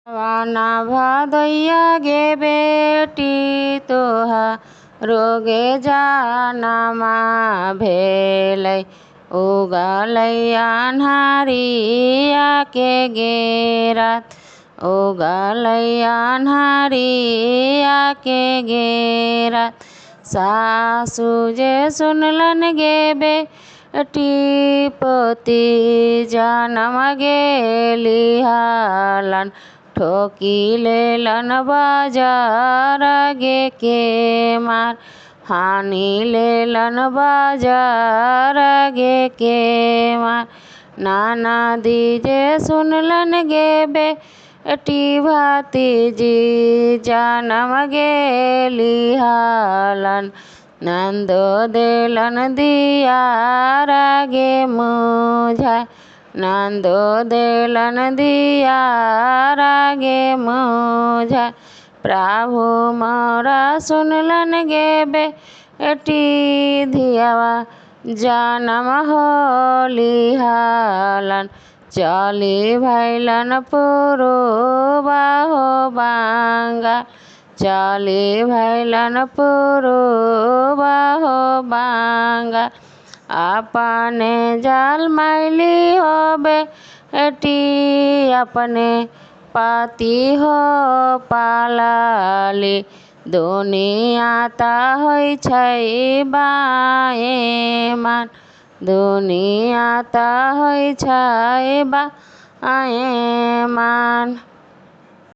वाना भादैया गे बेटी तोहा रोगे जानमा भेलै उगलै अन्हारिया के गेरात उगलै अन्हारिया के गेरात सासु जे सुनलन गे बेटी पोती जनम गेली हालन ठोकी लेलन बाजार गे के मार हानि लेलन बाजार गे के मार नाना दीजे सुनलन गे बेटी भतीजी जनम गेली हालन नंदो देलन दियार गे मुझा नंदो देलन दियार गे मुझा प्रभु मोरा सुनलन गे बेटी धियावा जनम होली हालन चली भैलन पुरुबा हो बांगा चली भैलन पुरुबा हो बांगा अपने जाल मैली हो बेटी अपने पति हो पालाली दुनिया ता होइ छै बाएमान दुनिया ता होइ छै बाएमान।